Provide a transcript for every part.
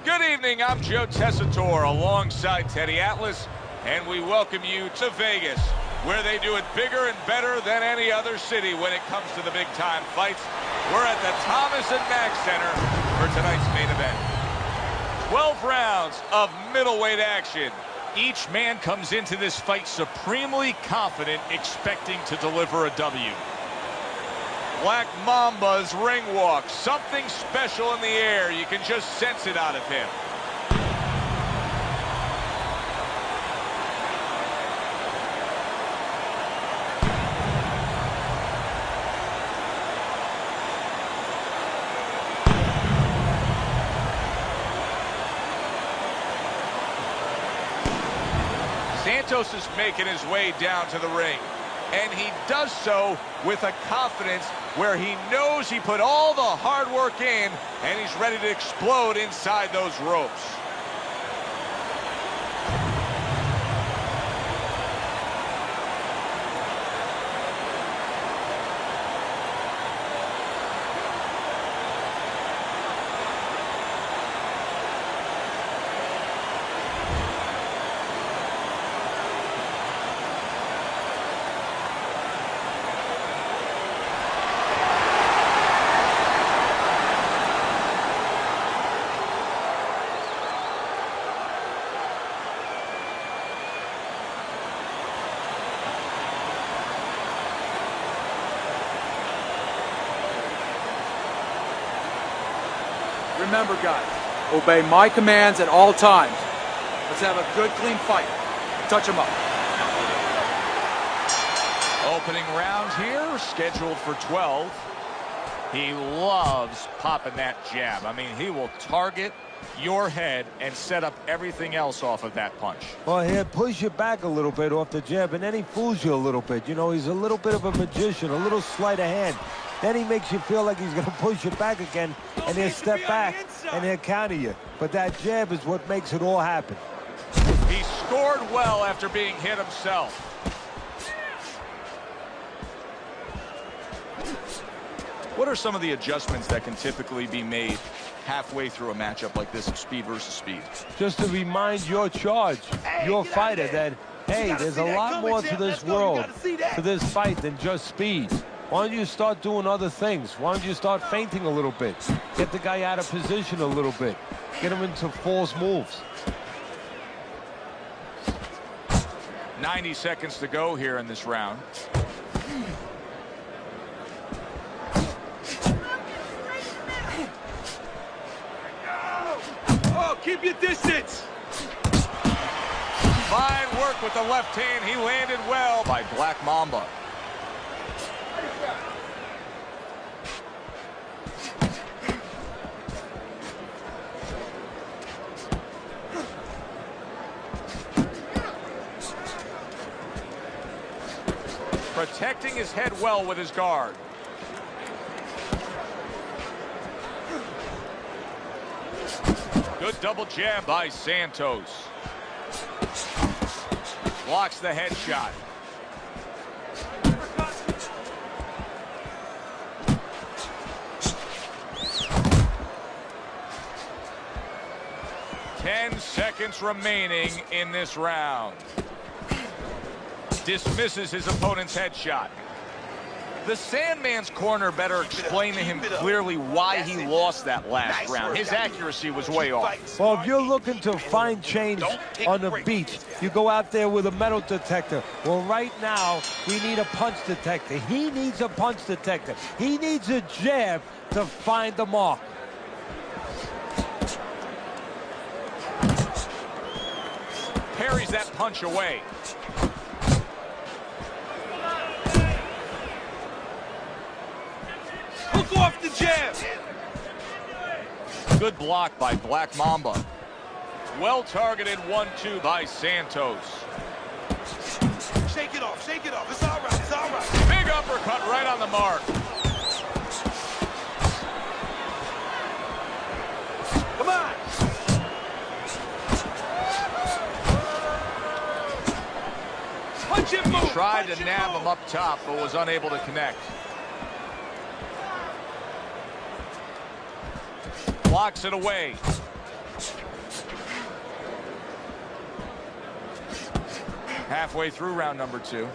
Good evening, I'm Joe Tessitore alongside Teddy Atlas, and we welcome you to Vegas, where they do it bigger and better than any other city when it comes to the big-time fights. We're at the Thomas and Mack Center for tonight's main event. 12 rounds of middleweight action. Each man comes into this fight supremely confident, expecting to deliver a W. Black Mamba's ring walk, something special in the air. You can just sense it out of him. Santos is making his way down to the ring, and he does so with a confidence where he knows he put all the hard work in, and he's ready to explode inside those ropes. Remember, guys, obey my commands at all times. Let's have a good, clean fight. Touch him up. Opening round here, scheduled for 12. He loves popping that jab. I mean, he will target your head and set up everything else off of that punch. Well, he'll push you back a little bit off the jab, and then he fools you a little bit. You know, he's a little bit of a magician, a little sleight of hand. Then he makes you feel like he's going to push you back again, and he'll step back, and he'll counter you. But that jab is what makes it all happen. He scored well after being hit himself. What are some of the adjustments that can typically be made halfway through a matchup like this of speed versus speed? Just to remind your charge, your fighter, that, hey, there's a lot more to this world, to this fight than just speed. Why don't you start doing other things? Why don't you start feinting a little bit? Get the guy out of position a little bit. Get him into false moves. 90 seconds to go here in this round. Oh, keep your distance. Fine work with the left hand. He landed well by Black Mamba. Protecting his head well with his guard. Good double jab by Santos. Blocks the headshot. Ten seconds remaining in this round. Dismisses his opponent's headshot. The Sandman's corner better explain to him clearly why he lost that last round. His accuracy was way off. Well, if you're looking to find change on the beach, you go out there with a metal detector. Well, right now, we need a punch detector. He needs a punch detector. He needs a jab to find the mark. Parries that punch away. Hook off the jab. Good block by Black Mamba. Well targeted 1-2 by Santos. Shake it off, shake it off. It's all right, it's all right. Big uppercut right on the mark. Come on. Punch and move. Tried to nab him up top, but was unable to connect. Blocks it away. Halfway through round number 2.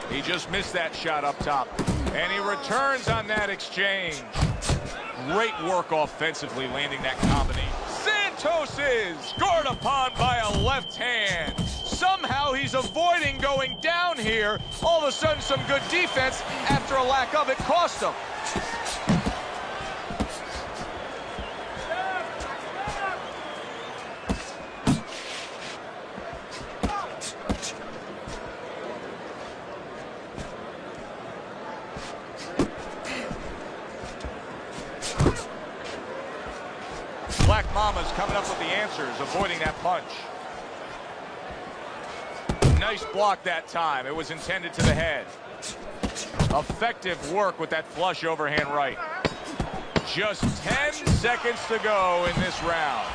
He just missed that shot up top. And he returns on that exchange. Great work offensively landing that combination. Santos is scored upon by a left hand. Somehow he's avoiding going down here. All of a sudden some good defense after a lack of it cost him. Black Mama's coming up with the answers, avoiding that punch. Nice block that time. It was intended to the head. Effective work with that flush overhand right. Just 10 seconds to go in this round.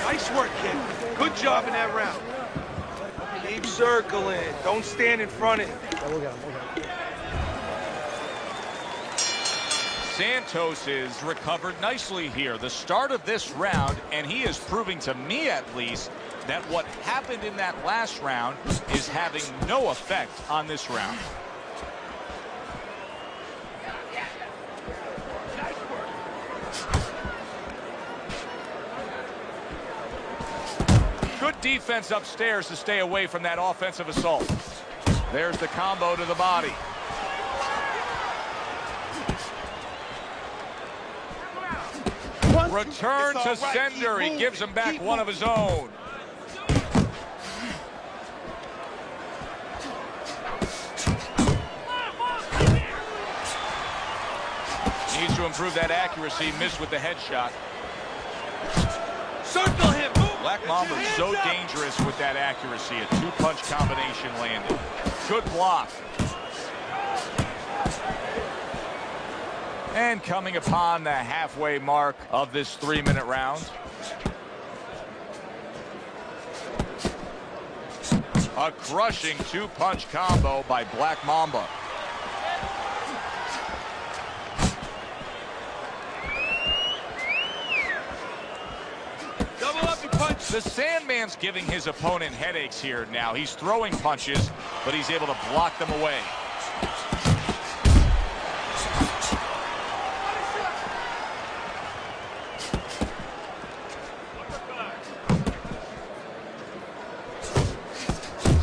Nice work, kid. Good job in that round. Keep circling. Don't stand in front of him. Santos is recovered nicely here. The start of this round, and he is proving to me at least that what happened in that last round is having no effect on this round. Good defense upstairs to stay away from that offensive assault. There's the combo to the body. Return to sender. He gives him back one of his own. Needs to improve that accuracy. Missed with the headshot. Circle him. Black Mamba is so dangerous with that accuracy. A two-punch combination landed. Good block. And coming upon the halfway mark of this 3-minute round. A crushing two-punch combo by Black Mamba. Double up and punch. The Sandman's giving his opponent headaches here now. He's throwing punches, but he's able to block them away.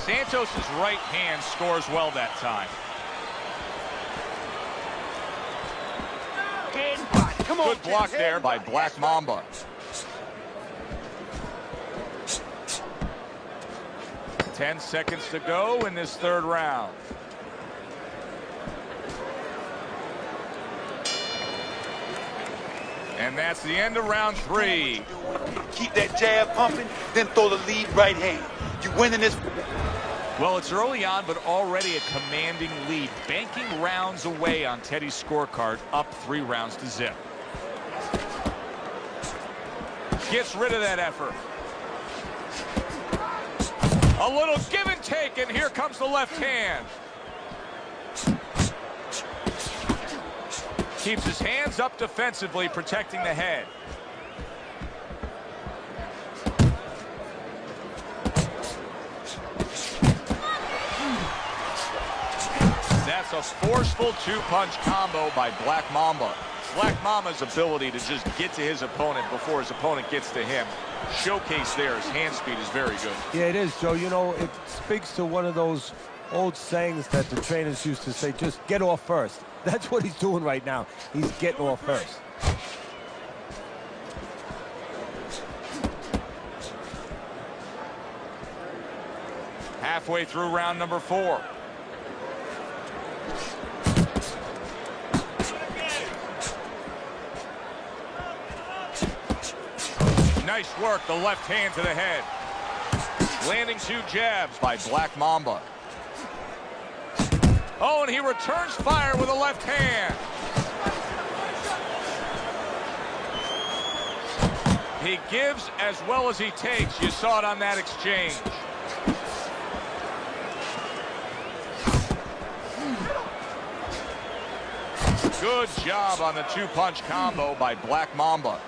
Santos' right hand scores well that time. Come on, good block there by Black Mamba. Ten seconds to go in this third round. And that's the end of round 3. Keep that jab pumping, then throw the lead right hand. You winning this. Well, it's early on, but already a commanding lead. Banking rounds away on Teddy's scorecard, up 3 rounds to zip. Gets rid of that effort. A little give and take, and here comes the left hand. Keeps his hands up defensively, protecting the head. That's a forceful two-punch combo by Black Mamba. Black Mamba's ability to just get to his opponent before his opponent gets to him. Showcase there, his hand speed is very good. Yeah, it is, Joe. You know, it speaks to one of those old sayings that the trainers used to say, just get off first. That's what he's doing right now. He's getting off first. Halfway through round number 4. Nice work, the left hand to the head. Landing 2 jabs by Black Mamba. Oh, and he returns fire with a left hand. He gives as well as he takes. You saw it on that exchange. Good job on the two-punch combo by Black Mamba.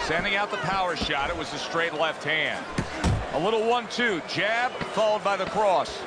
Sending out the power shot. It was a straight left hand. A little 1-2 jab followed by the cross.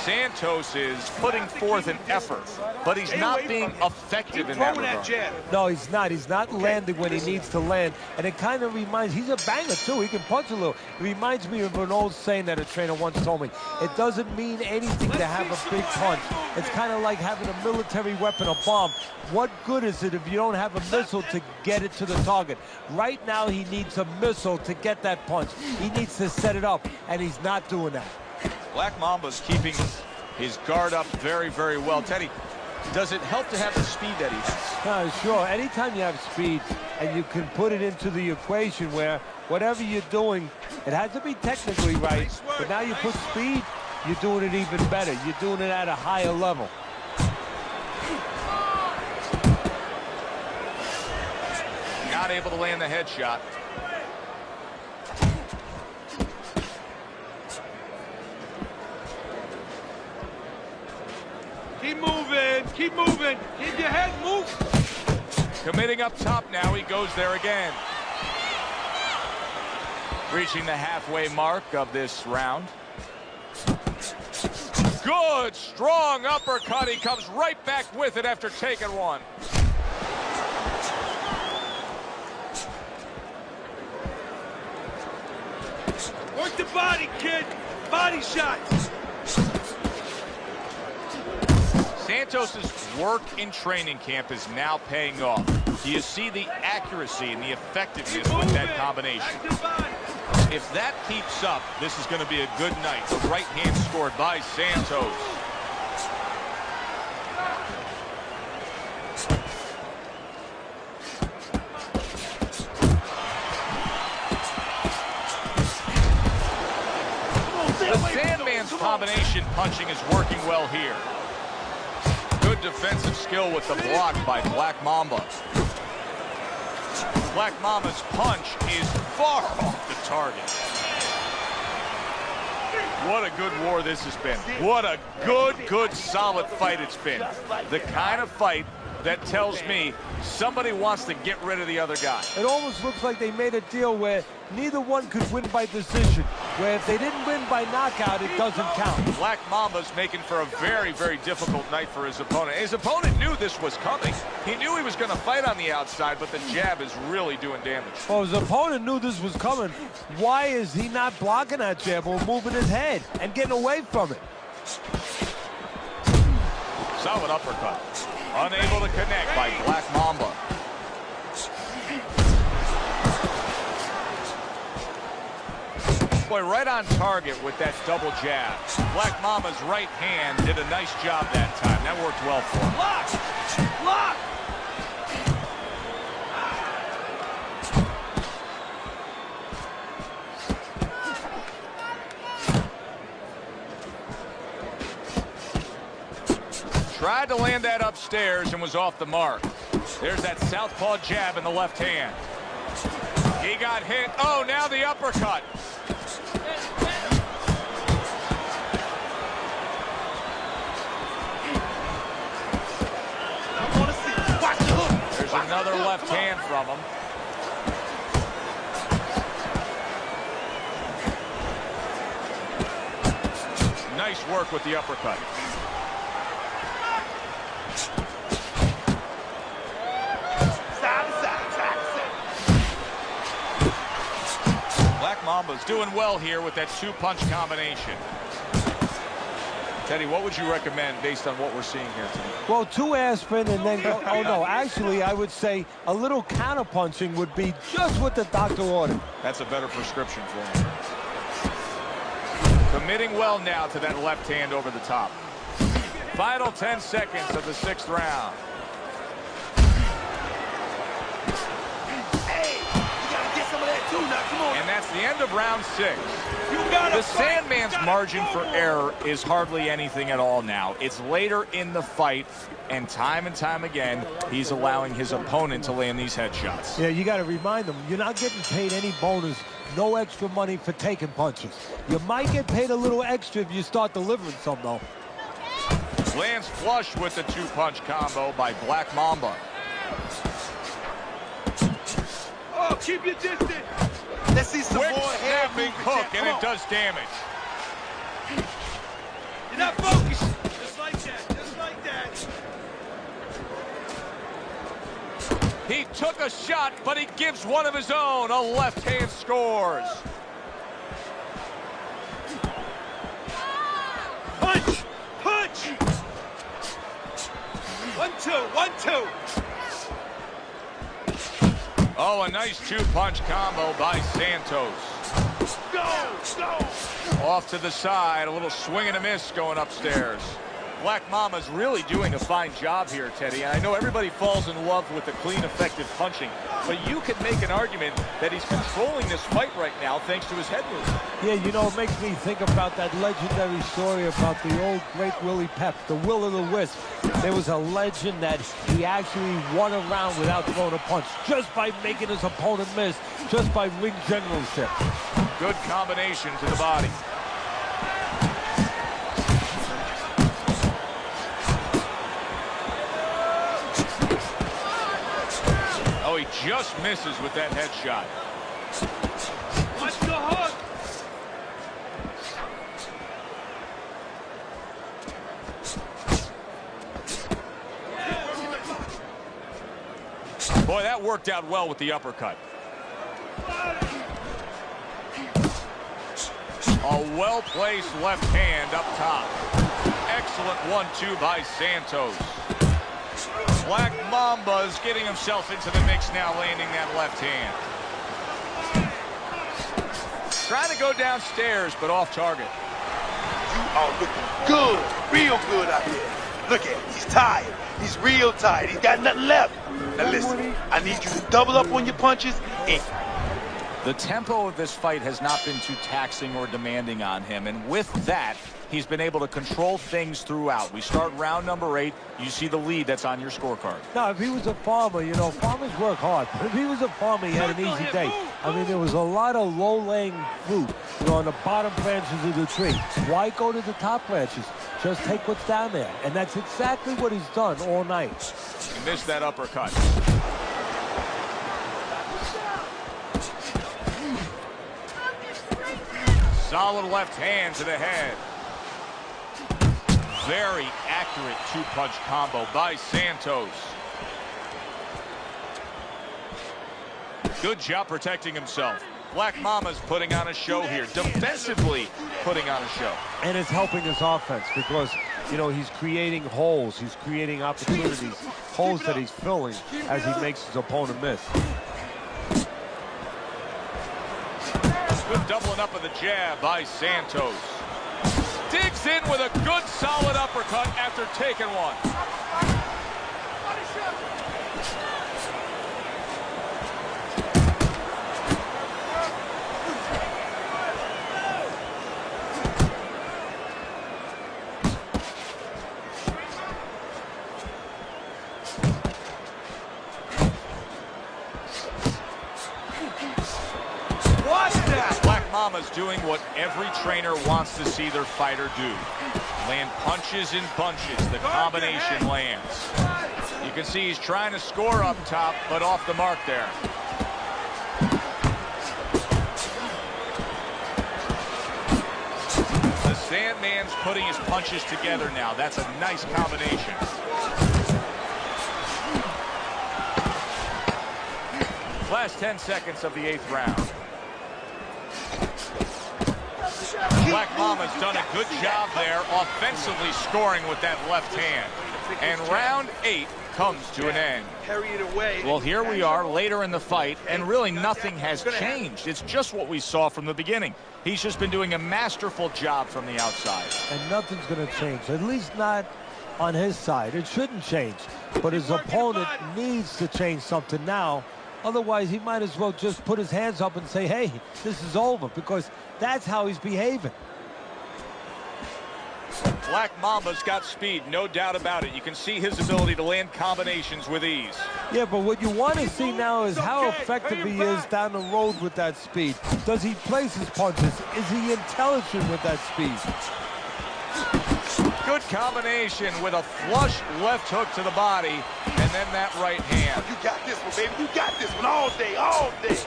Santos is putting forth an effort, but he's not being effective in that regard. No, he's not. He's not landing when he needs to land. And it kind of reminds, he's a banger too. He can punch a little. It reminds me of an old saying that a trainer once told me. It doesn't mean anything to have a big punch. It's kind of like having a military weapon, a bomb. What good is it if you don't have a missile to get it to the target? Right now, he needs a missile to get that punch. He needs to set it up, and he's not doing that. Black Mamba's keeping his guard up very, very well. Teddy, does it help to have the speed that he has? Sure. Anytime you have speed and you can put it into the equation where whatever you're doing, it has to be technically right, but now you put speed, you're doing it even better. You're doing it at a higher level. Not able to land the headshot. Keep moving, keep moving. Keep your head moving. Committing up top now, he goes there again. Reaching the halfway mark of this round. Good, strong uppercut. He comes right back with it after taking one. Work the body, kid. Body shots. Santos's work in training camp is now paying off. You see the accuracy and the effectiveness with that combination. If that keeps up, this is going to be a good night. The right hand scored by Santos. The Sandman's combination punching is working well here. Good defensive skill with the block by Black Mamba. Black Mamba's punch is far off the target. What a good war this has been. What a good, solid fight it's been. The kind of fight that tells me somebody wants to get rid of the other guy. It almost looks like they made a deal where neither one could win by decision, where if they didn't win by knockout, it doesn't count. Black Mamba's making for a very, very difficult night for his opponent. His opponent knew this was coming. He knew he was going to fight on the outside, but the jab is really doing damage. Well, his opponent knew this was coming. Why is he not blocking that jab or moving his head and getting away from it? Solid uppercut. Unable to connect by Black Mamba. Boy, right on target with that double jab. Black Mamba's right hand did a nice job that time. That worked well for him. Lock! Lock! Tried to land that upstairs and was off the mark. There's that southpaw jab in the left hand. He got hit. Oh, now the uppercut. There's another left hand from him. Nice work with the uppercut. Black Mamba's doing well here with that two-punch combination. Teddy, what would you recommend based on what we're seeing here tonight? Well, 2 aspirin and then go, oh no, actually I would say a little counter-punching would be just what the doctor ordered. That's a better prescription for him. Committing well now to that left hand over the top. Final 10 seconds of the 6th round. Hey, you gotta get some of that too now, come on. And that's the end of round 6. The Sandman's margin for error is hardly anything at all now. It's later in the fight, and time again, he's allowing his opponent to land these headshots. Yeah, you got to remind them, you're not getting paid any bonus, no extra money for taking punches. You might get paid a little extra if you start delivering some, though. Lands flush with the 2-punch combo by Black Mamba. Oh, keep your distance. Let's see some Quick more hair snapping movement, hook, champ. and Come it on. does damage. You're not focused. Just like that. Just like that. He took a shot, but he gives one of his own. A left hand scores. Punch! Punch! 1-2, 1-2. Oh, a nice 2-punch combo by Santos. Go! Go! Off to the side, a little swing and a miss going upstairs. Black Mama's really doing a fine job here, Teddy. And I know everybody falls in love with the clean, effective punching, but you could make an argument that he's controlling this fight right now thanks to his head movement. Yeah, you know, it makes me think about that legendary story about the old great Willie Pep, the Will of the Wisp. There was a legend that he actually won a round without throwing a punch, just by making his opponent miss, just by ring generalship. Good combination to the body. Oh, he just misses with that headshot. Watch the hook. Boy, that worked out well with the uppercut. A well-placed left hand up top. Excellent 1-2 by Santos. Black Mamba's getting himself into the mix now, landing that left hand. Trying to go downstairs, but off target. You are looking good, real good out here. Look at him, he's tired. He's real tired. He's got nothing left. Now listen, I need you to double up on your punches and The tempo of this fight has not been too taxing or demanding on him, and with that, he's been able to control things throughout. We start round number 8. You see the lead that's on your scorecard. Now, if he was a farmer, you know, farmers work hard. But if he was a farmer, he had an easy day. I mean, there was a lot of low-laying fruit, you know, on the bottom branches of the tree. Why go to the top branches? Just take what's down there. And that's exactly what he's done all night. He missed that uppercut. Solid left hand to the head. Very accurate 2-punch combo by Santos. Good job protecting himself. Black Mama's putting on a show here. Defensively putting on a show. And it's helping his offense because, you know, he's creating holes. He's creating opportunities, holes that he's filling as he makes his opponent miss. Good doubling up of the jab by Santos. Digs in with a good solid uppercut after taking one. Mama's doing what every trainer wants to see their fighter do. Land punches in bunches. The combination lands. You can see he's trying to score up top, but off the mark there. The Sandman's putting his punches together now. That's a nice combination. Last 10 seconds of the 8th round. Black Mama's done a good job there offensively scoring with that left hand. And round 8 comes to an end. Carry it away. Well, here we are later in the fight, and really nothing has changed. It's just what we saw from the beginning. He's just been doing a masterful job from the outside. And nothing's going to change, at least not on his side. It shouldn't change, but his opponent needs to change something now Otherwise, he might as well just put his hands up and say, hey, this is over, because that's how he's behaving. Black Mamba's got speed, no doubt about it. You can see his ability to land combinations with ease. Yeah, but what you want to see now is how effective he is down the road with that speed. Does he place his punches? Is he intelligent with that speed? Good combination with a flush left hook to the body, and then that right hand. You got this one, baby. You got this one all day, all day.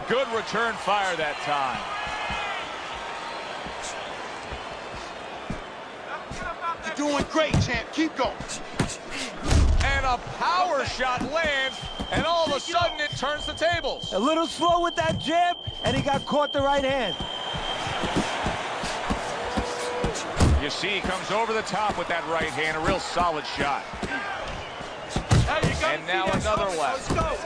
Good return fire that time. You're doing great, champ. Keep going. And a power shot lands, and all of a sudden it turns the tables. A little slow with that jab, and he got caught the right hand. You see, he comes over the top with that right hand, a real solid shot. And now another left. Let's go.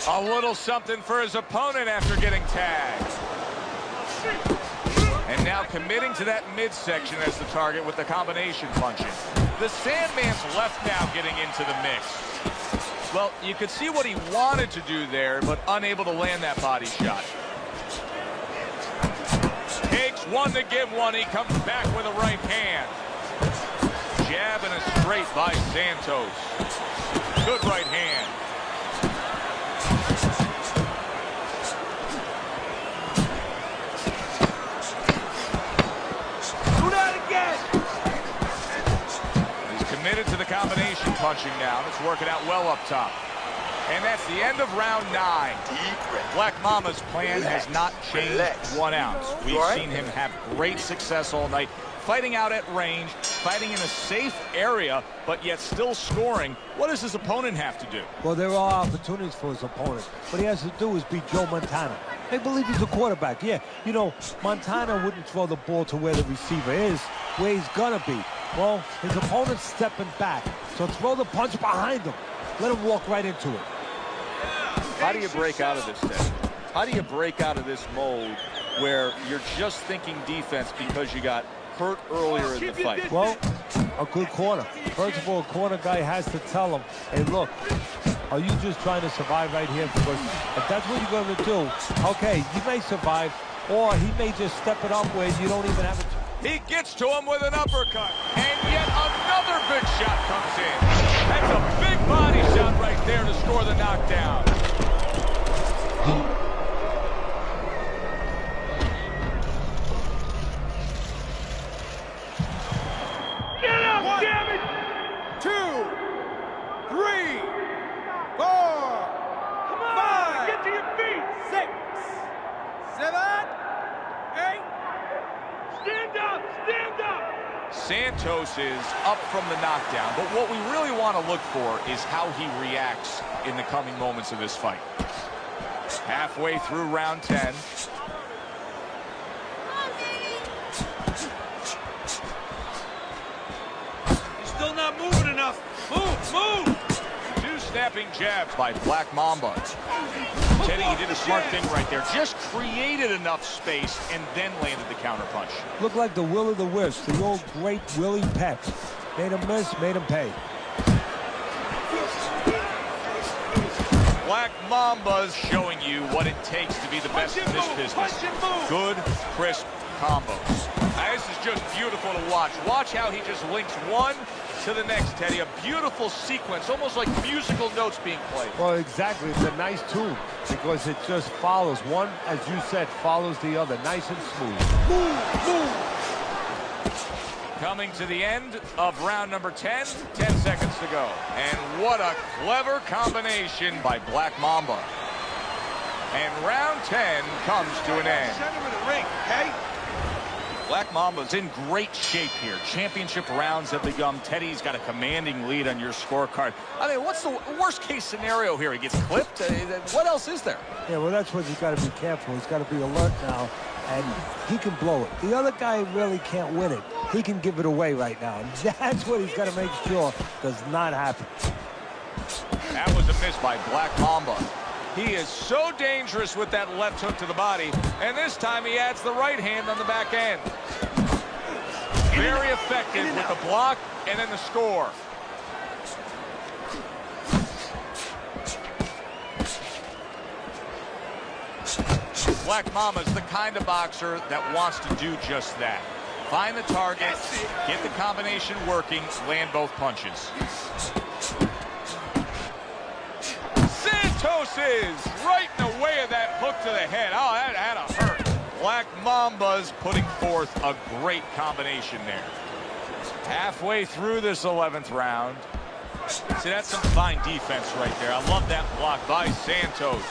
A little something for his opponent after getting tagged. And now committing to that midsection as the target with the combination punching. The Sandman's left now getting into the mix. Well, you could see what he wanted to do there, but unable to land that body shot. Takes one to give one. He comes back with a right hand. Jab and a straight by Santos. Good right hand. Committed to the combination punching now. It's working out well up top. And that's the end of round 9. Black Mamba's plan has not changed 1 ounce. We've seen him have great success all night, fighting out at range, fighting in a safe area, but yet still scoring. What does his opponent have to do? Well, there are opportunities for his opponent. What he has to do is beat Joe Montana. They believe he's a quarterback. Yeah, you know, Montana wouldn't throw the ball to where the receiver is, where he's gonna be. Well, his opponent's stepping back, so throw the punch behind him. Let him walk right into it. How do you break out of this thing? How do you break out of this mode where you're just thinking defense because you got hurt earlier in the fight? Well, a good corner. First of all, a corner guy has to tell him, hey, look, are you just trying to survive right here? Because if that's what you're going to do, okay, you may survive, or he may just step it up where you don't even have a... He gets to him with an uppercut, and yet another big shot comes in. That's a big body shot right there to score the knockdown. Get up, damn it! 2, 3, 4, come on, 5, get to your feet. 6, 7, 8. Stand up! Stand up! Santos is up from the knockdown, but what we really want to look for is how he reacts in the coming moments of this fight. Halfway through round 10. You're still not moving enough. Move, move! 2 snapping jabs by Black Mamba. Teddy, he did a smart thing right there. Just created enough space and then landed the counter punch. Looked like the will of the wisp, the old great Willie Peck. Made him miss, made him pay. Black Mamba's showing you what it takes to be the best in this business. Good, crisp combos. Now, this is just beautiful to watch. Watch how he just links one to the next, Teddy. A beautiful sequence, almost like musical notes being played. Well, exactly. It's a nice tune because it just follows. One, as you said, follows the other. Nice and smooth. Move, move! Coming to the end of round number 10, 10 seconds to go. And what a clever combination by Black Mamba. And round 10 comes to an end. Center of the ring, okay? Black Mamba's in great shape here. Championship rounds have begun. Teddy's got a commanding lead on your scorecard. I mean, what's the worst case scenario here? He gets clipped? What else is there? Yeah, well, that's what he's got to be careful. He's got to be alert now, and he can blow it. The other guy really can't win it. He can give it away right now. And that's what he's got to make sure does not happen. That was a miss by Black Mamba. He is so dangerous with that left hook to the body, and this time he adds the right hand on the back end. Very effective with the block and then the score. Black Mama's the kind of boxer that wants to do just that. Find the target, get the combination working, land both punches. Santos is right in the way of that hook to the head. Oh, that had to hurt. Black Mamba's putting forth a great combination there. Halfway through this 11th round. See, that's some fine defense right there. I love that block by Santos.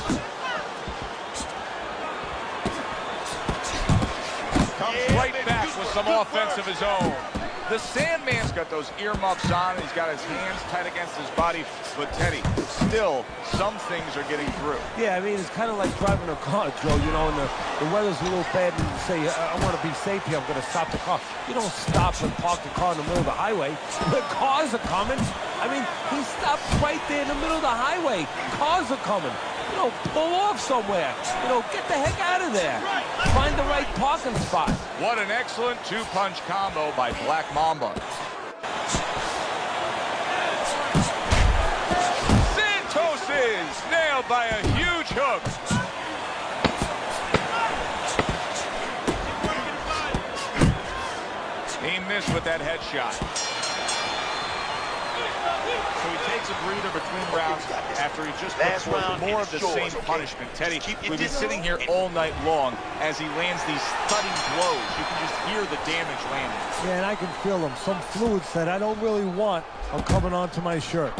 Comes right back with some offense of his own. The Sandman's got those earmuffs on. He's got his hands tight against his body. But, Teddy, still, some things are getting through. Yeah, I mean, it's kind of like driving a car, Joe, you know, and the weather's a little bad, and you say, I want to be safe here, I'm going to stop the car. You don't stop and park the car in the middle of the highway. The cars are coming. I mean, he stopped right there in the middle of the highway. Cars are coming. You know, pull off somewhere. You know, get the heck out of there. Find the right parking spot. What an excellent two-punch combo by Black Mamba. Santos is nailed by a huge hook. He missed with that headshot. So he takes a breather between rounds after he just put forth more of the same punishment. Teddy, we've been sitting here all night long as he lands these thudding blows. You can just hear the damage landing. Yeah, and I can feel them. Some fluids that I don't really want are coming onto my shirt.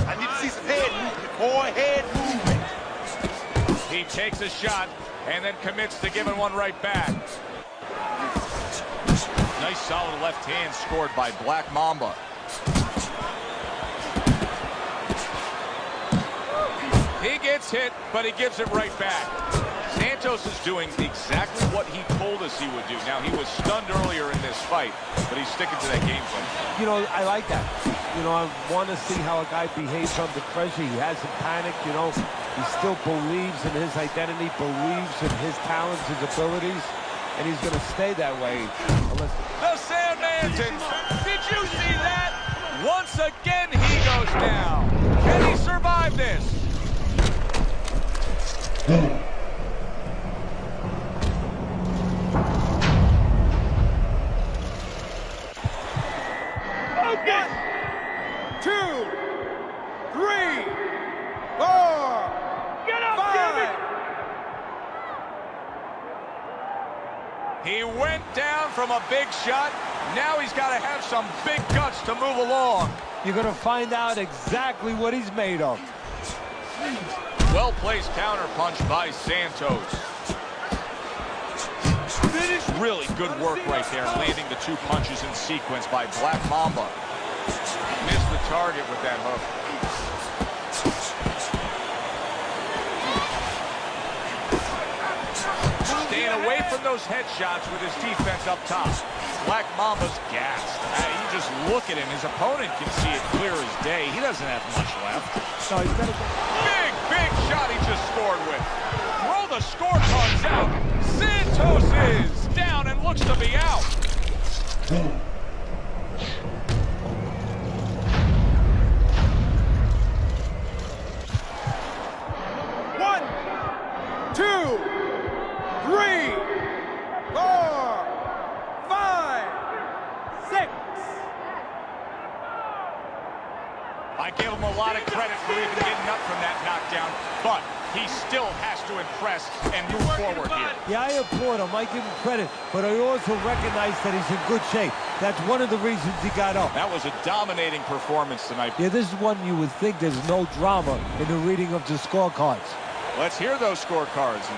I need to see some head movement, boy, head movement. He takes a shot and then commits to giving one right back. Nice solid left hand scored by Black Mamba. He gets hit, but he gives it right back. Santos is doing exactly what he told us he would do. Now, he was stunned earlier in this fight, but he's sticking to that game plan. You know, I like that. You know, I want to see how a guy behaves under pressure. He hasn't panicked, you know. He still believes in his identity, believes in his talents, his abilities, and he's going to stay that way. The Sandman's in. Did you see that? Once again, he goes down. Can he survive this? Okay. 2, 3, 4. Get up, 5. He went down from a big shot. Now he's got to have some big guts to move along. You're going to find out exactly what he's made of. Well-placed counterpunch by Santos. Really good work right there, landing the two punches in sequence by Black Mamba. Missed the target with that hook. Staying away from those headshots with his defense up top. Black Mamba's gassed. You just look at him. His opponent can see it clear as day. He doesn't have much left. So he's got to go. Big shot he just scored with. Throw the scorecards out. Santos is down and looks to be out. One, 2, 3, 4, 5, 6. I give him a lot of credit for even getting up from that knockdown, but he still has to impress and move forward here. Yeah, I applaud him. I give him credit, but I also recognize that he's in good shape. That's one of the reasons he got up. That was a dominating performance tonight. Yeah, this is one you would think there's no drama in the reading of the scorecards. Let's hear those scorecards.